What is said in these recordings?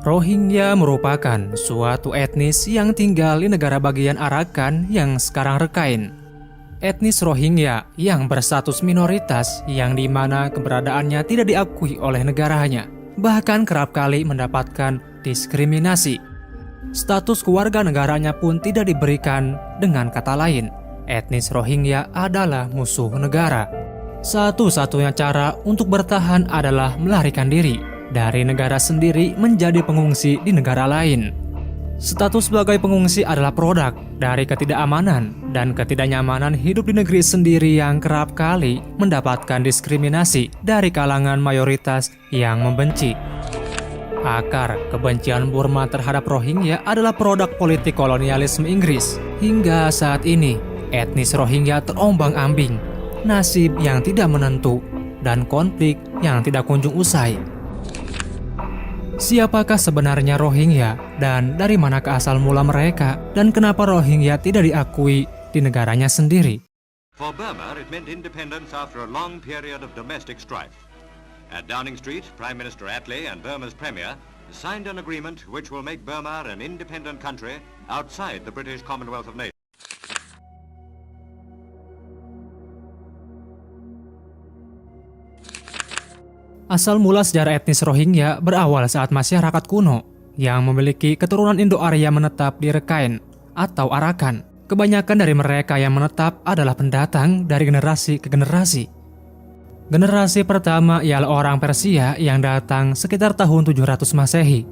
Rohingya merupakan suatu etnis yang tinggal di negara bagian Arakan yang sekarang Rakhine. Etnis Rohingya yang berstatus minoritas yang dimana keberadaannya tidak diakui oleh negaranya, bahkan kerap kali mendapatkan diskriminasi. Status kewarganegaranya pun tidak diberikan. Dengan kata lain, etnis Rohingya adalah musuh negara. Satu-satunya cara untuk bertahan adalah melarikan diri dari negara sendiri menjadi pengungsi di negara lain. Status sebagai pengungsi adalah produk dari ketidakamanan dan ketidaknyamanan hidup di negeri sendiri yang kerap kali mendapatkan diskriminasi dari kalangan mayoritas yang membenci. Akar kebencian Burma terhadap Rohingya adalah produk politik kolonialisme Inggris. Hingga saat ini, etnis Rohingya terombang-ambing, nasib yang tidak menentu, dan konflik yang tidak kunjung usai. Siapakah sebenarnya Rohingya dan dari manakah asal mula mereka, dan kenapa Rohingya tidak diakui di negaranya sendiri? For Burma, it meant independence after a long period of domestic strife. At Downing Street, Prime Minister Attlee and Burma's Premier signed an agreement which will make Burma an independent country outside the British Commonwealth of Nations. Asal mula sejarah etnis Rohingya berawal saat masyarakat kuno yang memiliki keturunan Indo-Arya menetap di Rakhine atau Arakan. Kebanyakan dari mereka yang menetap adalah pendatang dari generasi ke generasi. Generasi pertama ialah orang Persia yang datang sekitar tahun 700 Masehi.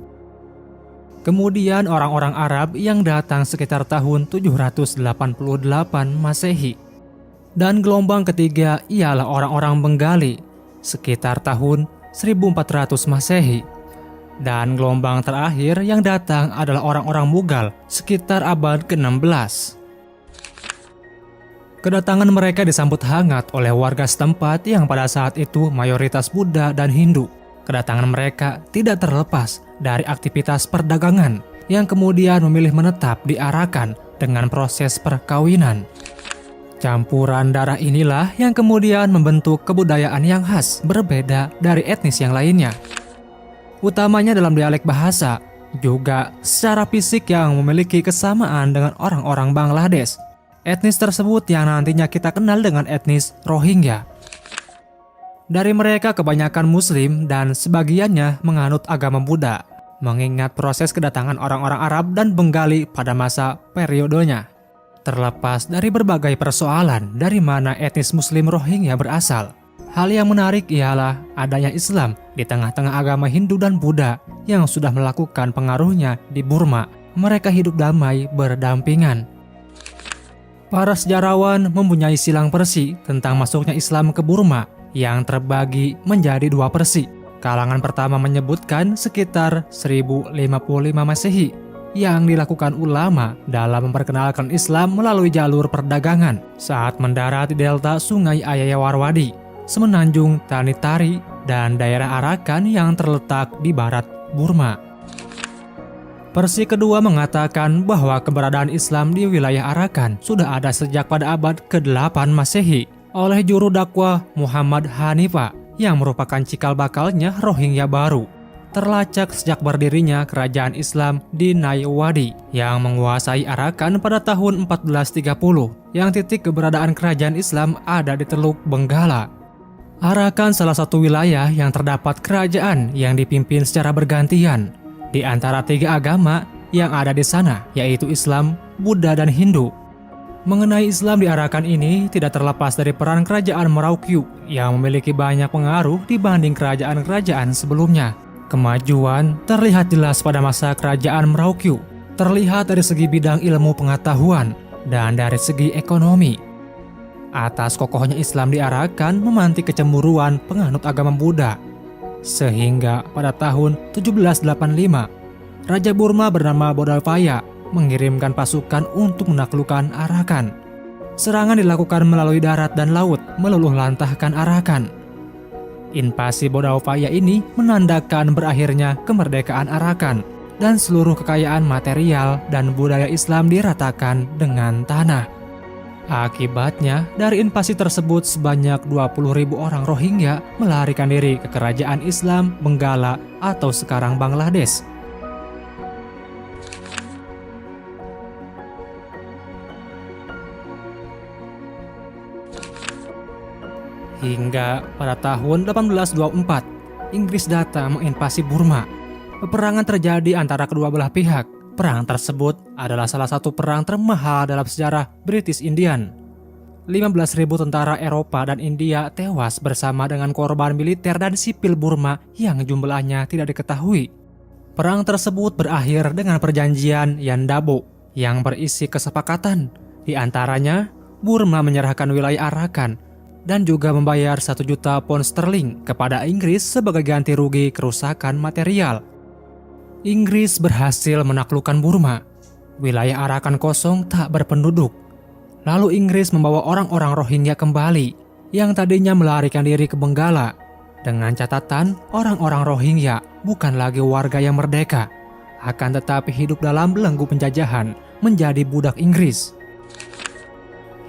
Kemudian orang-orang Arab yang datang sekitar tahun 788 Masehi. Dan gelombang ketiga ialah orang-orang Bengali sekitar tahun 1400 Masehi. Dan gelombang terakhir yang datang adalah orang-orang Mughal sekitar abad ke-16. Kedatangan mereka disambut hangat oleh warga setempat yang pada saat itu mayoritas Buddha dan Hindu. Kedatangan mereka tidak terlepas dari aktivitas perdagangan yang kemudian memilih menetap di Arakan dengan proses perkawinan. Campuran darah inilah yang kemudian membentuk kebudayaan yang khas berbeda dari etnis yang lainnya. Utamanya dalam dialek bahasa, juga secara fisik yang memiliki kesamaan dengan orang-orang Bangladesh. Etnis tersebut yang nantinya kita kenal dengan etnis Rohingya. Dari mereka kebanyakan Muslim dan sebagiannya menganut agama Buddha, mengingat proses kedatangan orang-orang Arab dan Bengali pada masa periodenya. Terlepas dari berbagai persoalan dari mana etnis Muslim Rohingya berasal, hal yang menarik ialah adanya Islam di tengah-tengah agama Hindu dan Buddha yang sudah melakukan pengaruhnya di Burma. Mereka hidup damai berdampingan. Para sejarawan mempunyai silang persi tentang masuknya Islam ke Burma yang terbagi menjadi dua persi. Kalangan pertama menyebutkan sekitar 1055 Masehi yang dilakukan ulama dalam memperkenalkan Islam melalui jalur perdagangan saat mendarat di delta Sungai Ayayawarwadi, semenanjung Tanitari, dan daerah Arakan yang terletak di barat Burma. Versi kedua mengatakan bahwa keberadaan Islam di wilayah Arakan sudah ada sejak pada abad ke-8 Masehi oleh juru dakwah Muhammad Hanifa yang merupakan cikal bakalnya Rohingya baru. Terlacak sejak berdirinya kerajaan Islam di Nayawadi yang menguasai Arakan pada tahun 1430, yang titik keberadaan kerajaan Islam ada di Teluk Benggala. Arakan salah satu wilayah yang terdapat kerajaan yang dipimpin secara bergantian di antara tiga agama yang ada di sana, yaitu Islam, Buddha, dan Hindu. Mengenai Islam di Arakan ini tidak terlepas dari peran kerajaan Merauke yang memiliki banyak pengaruh dibanding kerajaan-kerajaan sebelumnya. Kemajuan terlihat jelas pada masa kerajaan Merauke, terlihat dari segi bidang ilmu pengetahuan dan dari segi ekonomi. Atas kokohnya Islam di Arakan memantik kecemburuan penganut agama Buddha. Sehingga pada tahun 1785, Raja Burma bernama Bodawpaya mengirimkan pasukan untuk menaklukkan Arakan. Serangan dilakukan melalui darat dan laut, meluluh lantahkan Arakan. Invasi Bodawpaya ini menandakan berakhirnya kemerdekaan Arakan dan seluruh kekayaan material dan budaya Islam diratakan dengan tanah. Akibatnya, dari invasi tersebut sebanyak 20.000 orang Rohingya melarikan diri ke kerajaan Islam Benggala atau sekarang Bangladesh. Hingga pada tahun 1824, Inggris datang menginvasi Burma. Peperangan terjadi antara kedua belah pihak. Perang tersebut adalah salah satu perang termahal dalam sejarah British Indian. 15.000 tentara Eropa dan India tewas bersama dengan korban militer dan sipil Burma yang jumlahnya tidak diketahui. Perang tersebut berakhir dengan perjanjian Yandabo yang berisi kesepakatan. Di antaranya, Burma menyerahkan wilayah Arakan dan juga membayar 1 juta pound sterling kepada Inggris sebagai ganti rugi kerusakan material. Inggris berhasil menaklukkan Burma. Wilayah Arakan kosong tak berpenduduk. Lalu Inggris membawa orang-orang Rohingya kembali yang tadinya melarikan diri ke Benggala. Dengan catatan, orang-orang Rohingya bukan lagi warga yang merdeka, akan tetapi hidup dalam belenggu penjajahan menjadi budak Inggris.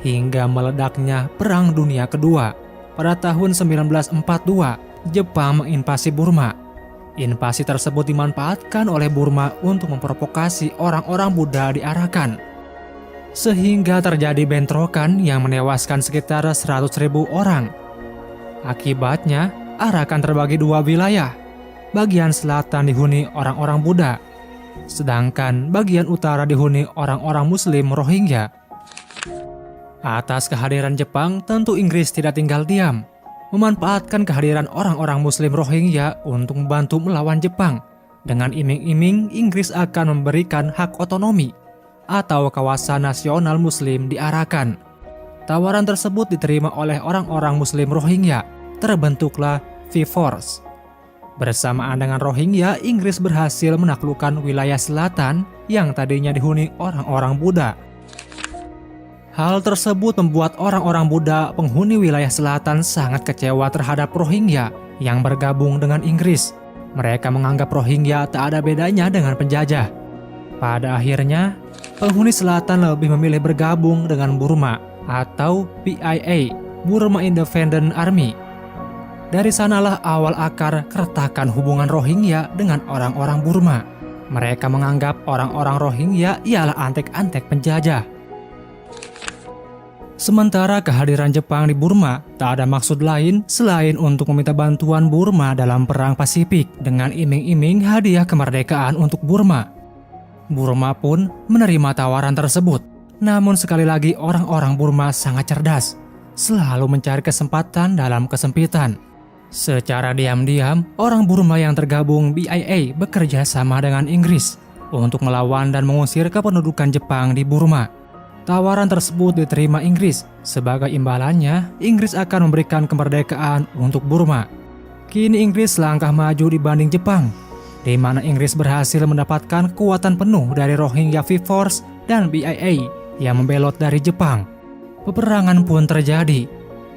Hingga meledaknya Perang Dunia Kedua. Pada tahun 1942, Jepang menginvasi Burma. Invasi tersebut dimanfaatkan oleh Burma untuk memprovokasi orang-orang Buddha di Arakan. Sehingga terjadi bentrokan yang menewaskan sekitar 100.000 orang. Akibatnya, Arakan terbagi 2 wilayah. Bagian selatan dihuni orang-orang Buddha, sedangkan bagian utara dihuni orang-orang Muslim Rohingya. Atas kehadiran Jepang, tentu Inggris tidak tinggal diam, memanfaatkan kehadiran orang-orang Muslim Rohingya untuk membantu melawan Jepang. Dengan iming-iming, Inggris akan memberikan hak otonomi atau kawasan nasional Muslim di Arakan. Tawaran tersebut diterima oleh orang-orang Muslim Rohingya. Terbentuklah V-Force. Bersamaan dengan Rohingya, Inggris berhasil menaklukkan wilayah selatan yang tadinya dihuni orang-orang Buddha. Hal tersebut membuat orang-orang Buddha penghuni wilayah selatan sangat kecewa terhadap Rohingya yang bergabung dengan Inggris. Mereka menganggap Rohingya tak ada bedanya dengan penjajah. Pada akhirnya, penghuni selatan lebih memilih bergabung dengan Burma atau BIA, Burma Independent Army. Dari sanalah awal akar keretakan hubungan Rohingya dengan orang-orang Burma. Mereka menganggap orang-orang Rohingya ialah antek-antek penjajah. Sementara kehadiran Jepang di Burma tak ada maksud lain selain untuk meminta bantuan Burma dalam Perang Pasifik dengan iming-iming hadiah kemerdekaan untuk Burma. Burma pun menerima tawaran tersebut. Namun sekali lagi orang-orang Burma sangat cerdas, selalu mencari kesempatan dalam kesempitan. Secara diam-diam, orang Burma yang tergabung BIA bekerja sama dengan Inggris untuk melawan dan mengusir kependudukan Jepang di Burma. Tawaran tersebut diterima Inggris. Sebagai imbalannya, Inggris akan memberikan kemerdekaan untuk Burma. Kini Inggris selangkah maju dibanding Jepang, di mana Inggris berhasil mendapatkan kekuatan penuh dari Rohingya V-Force dan BIA yang membelot dari Jepang. Peperangan pun terjadi.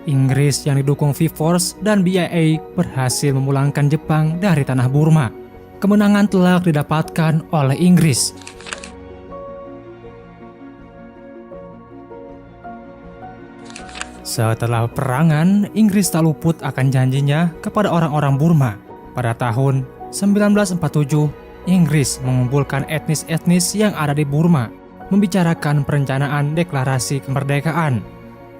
Inggris yang didukung V-Force dan BIA berhasil memulangkan Jepang dari tanah Burma. Kemenangan telak didapatkan oleh Inggris. Setelah peperangan, Inggris tak luput akan janjinya kepada orang-orang Burma. Pada tahun 1947, Inggris mengumpulkan etnis-etnis yang ada di Burma, membicarakan perencanaan deklarasi kemerdekaan,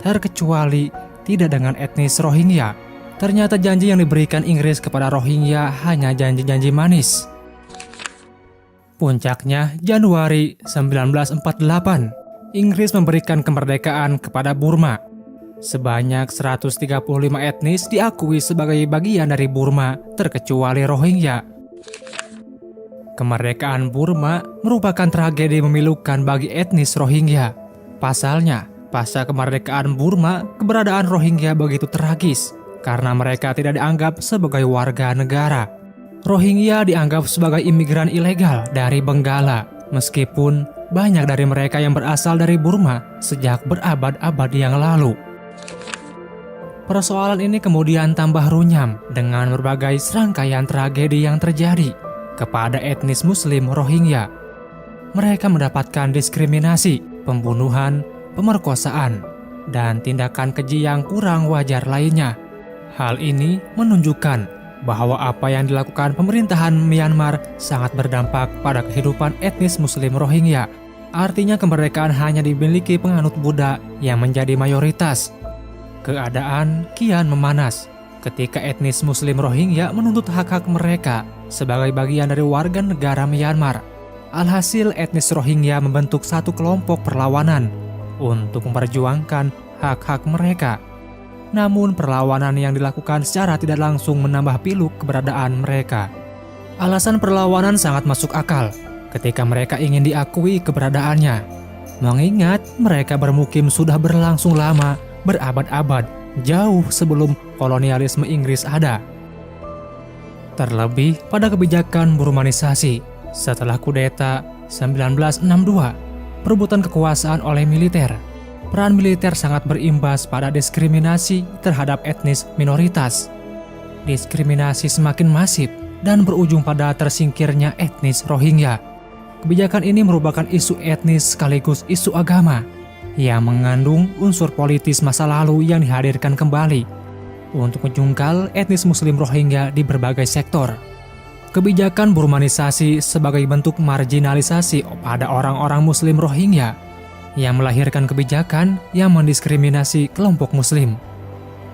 terkecuali tidak dengan etnis Rohingya. Ternyata janji yang diberikan Inggris kepada Rohingya hanya janji-janji manis. Puncaknya, Januari 1948, Inggris memberikan kemerdekaan kepada Burma. Sebanyak 135 etnis diakui sebagai bagian dari Burma, terkecuali Rohingya. Kemerdekaan Burma merupakan tragedi memilukan bagi etnis Rohingya. Pasalnya, pasca kemerdekaan Burma, keberadaan Rohingya begitu tragis karena mereka tidak dianggap sebagai warga negara. Rohingya dianggap sebagai imigran ilegal dari Benggala, meskipun banyak dari mereka yang berasal dari Burma sejak berabad-abad yang lalu. Persoalan ini kemudian tambah runyam dengan berbagai serangkaian tragedi yang terjadi kepada etnis Muslim Rohingya. Mereka mendapatkan diskriminasi, pembunuhan, pemerkosaan, dan tindakan keji yang kurang wajar lainnya. Hal ini menunjukkan bahwa apa yang dilakukan pemerintahan Myanmar sangat berdampak pada kehidupan etnis Muslim Rohingya. Artinya kemerdekaan hanya dimiliki penganut Buddha yang menjadi mayoritas. Keadaan kian memanas ketika etnis Muslim Rohingya menuntut hak-hak mereka sebagai bagian dari warga negara Myanmar. Alhasil etnis Rohingya membentuk satu kelompok perlawanan untuk memperjuangkan hak-hak mereka. Namun perlawanan yang dilakukan secara tidak langsung menambah pilu keberadaan mereka. Alasan perlawanan sangat masuk akal ketika mereka ingin diakui keberadaannya. Mengingat mereka bermukim sudah berlangsung lama, berabad-abad, jauh sebelum kolonialisme Inggris ada. Terlebih pada kebijakan Burmanisasi setelah kudeta 1962, perebutan kekuasaan oleh militer. Peran militer sangat berimbas pada diskriminasi terhadap etnis minoritas. Diskriminasi semakin masif dan berujung pada tersingkirnya etnis Rohingya. Kebijakan ini merupakan isu etnis sekaligus isu agama yang mengandung unsur politis masa lalu yang dihadirkan kembali untuk menjungkal etnis Muslim Rohingya di berbagai sektor. Kebijakan Burmanisasi sebagai bentuk marginalisasi pada orang-orang Muslim Rohingya yang melahirkan kebijakan yang mendiskriminasi kelompok Muslim.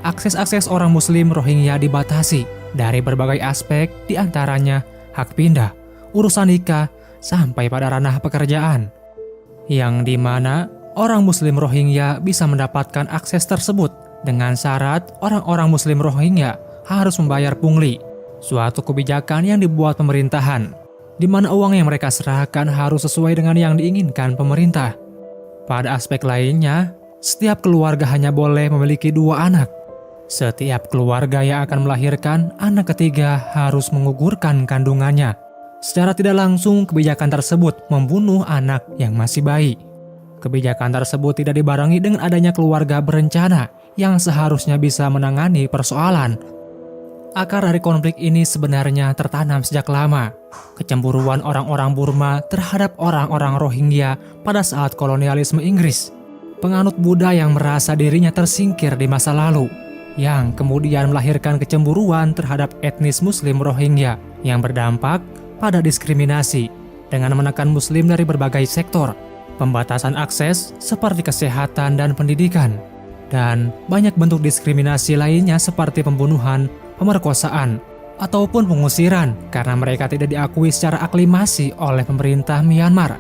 Akses-akses orang Muslim Rohingya dibatasi dari berbagai aspek, diantaranya hak pindah, urusan nikah, sampai pada ranah pekerjaan, yang dimana orang Muslim Rohingya bisa mendapatkan akses tersebut dengan syarat orang-orang Muslim Rohingya harus membayar pungli, suatu kebijakan yang dibuat pemerintahan, di mana uang yang mereka serahkan harus sesuai dengan yang diinginkan pemerintah. Pada aspek lainnya, setiap keluarga hanya boleh memiliki 2 anak. Setiap keluarga yang akan melahirkan anak ketiga harus menggugurkan kandungannya. Secara tidak langsung, kebijakan tersebut membunuh anak yang masih bayi. Kebijakan tersebut tidak dibarengi dengan adanya keluarga berencana yang seharusnya bisa menangani persoalan. Akar dari konflik ini sebenarnya tertanam sejak lama. Kecemburuan orang-orang Burma terhadap orang-orang Rohingya pada saat kolonialisme Inggris. Penganut Buddha yang merasa dirinya tersingkir di masa lalu, yang kemudian melahirkan kecemburuan terhadap etnis Muslim Rohingya yang berdampak pada diskriminasi dengan menekan Muslim dari berbagai sektor, pembatasan akses seperti kesehatan dan pendidikan, dan banyak bentuk diskriminasi lainnya seperti pembunuhan, pemerkosaan, ataupun pengusiran karena mereka tidak diakui secara aklimasi oleh pemerintah Myanmar.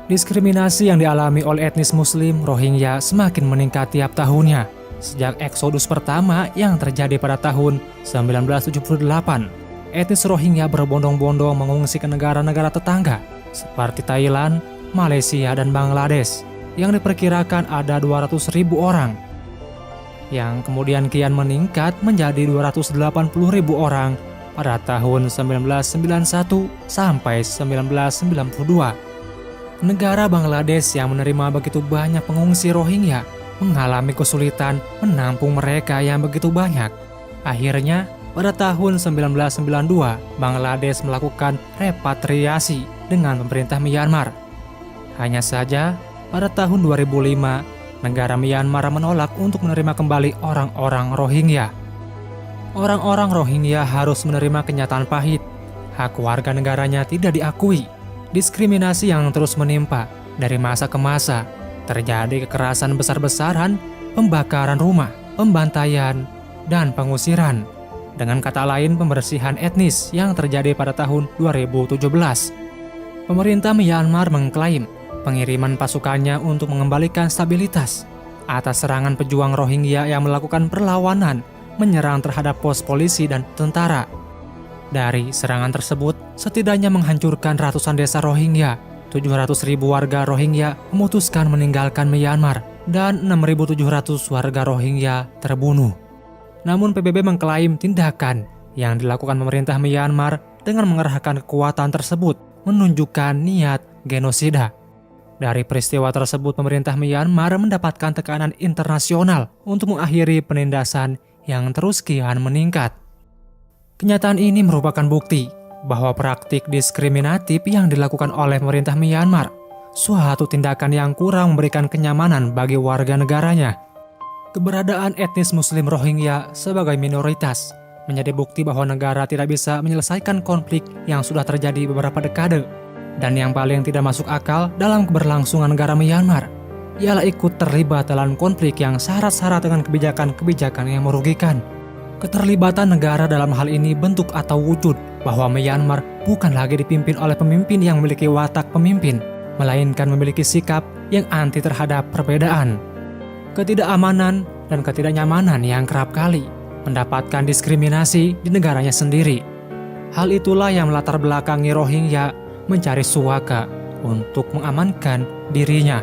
Diskriminasi yang dialami oleh etnis Muslim Rohingya semakin meningkat tiap tahunnya sejak eksodus pertama yang terjadi pada tahun 1978. Etnis Rohingya berbondong-bondong mengungsi ke negara-negara tetangga seperti Thailand, Malaysia, dan Bangladesh yang diperkirakan ada 200.000 orang, yang kemudian kian meningkat menjadi 280.000 orang pada tahun 1991 sampai 1992. Negara Bangladesh yang menerima begitu banyak pengungsi Rohingya mengalami kesulitan menampung mereka yang begitu banyak. Akhirnya, pada tahun 1992, Bangladesh melakukan repatriasi dengan pemerintah Myanmar. Hanya saja, pada tahun 2005, negara Myanmar menolak untuk menerima kembali orang-orang Rohingya. Orang-orang Rohingya harus menerima kenyataan pahit. Hak warga negaranya tidak diakui. Diskriminasi yang terus menimpa dari masa ke masa. Terjadi kekerasan besar-besaran, pembakaran rumah, pembantaian, dan pengusiran. Dengan kata lain, pembersihan etnis yang terjadi pada tahun 2017. Pemerintah Myanmar mengklaim pengiriman pasukannya untuk mengembalikan stabilitas atas serangan pejuang Rohingya yang melakukan perlawanan menyerang terhadap pos polisi dan tentara. Dari serangan tersebut, setidaknya menghancurkan ratusan desa Rohingya. 700.000 warga Rohingya memutuskan meninggalkan Myanmar dan 6.700 warga Rohingya terbunuh. Namun PBB mengklaim tindakan yang dilakukan pemerintah Myanmar dengan mengerahkan kekuatan tersebut menunjukkan niat genosida. Dari peristiwa tersebut, pemerintah Myanmar mendapatkan tekanan internasional untuk mengakhiri penindasan yang terus kian meningkat. Kenyataan ini merupakan bukti bahwa praktik diskriminatif yang dilakukan oleh pemerintah Myanmar suatu tindakan yang kurang memberikan kenyamanan bagi warga negaranya. Keberadaan etnis Muslim Rohingya sebagai minoritas menjadi bukti bahwa negara tidak bisa menyelesaikan konflik yang sudah terjadi beberapa dekade. Dan yang paling tidak masuk akal dalam keberlangsungan negara Myanmar ialah ikut terlibat dalam konflik yang syarat-syarat dengan kebijakan-kebijakan yang merugikan. Keterlibatan negara dalam hal ini bentuk atau wujud bahwa Myanmar bukan lagi dipimpin oleh pemimpin yang memiliki watak pemimpin, melainkan memiliki sikap yang anti terhadap perbedaan. Ketidakamanan dan ketidaknyamanan yang kerap kali mendapatkan diskriminasi di negaranya sendiri. Hal itulah yang melatar belakangi Rohingya mencari suaka untuk mengamankan dirinya.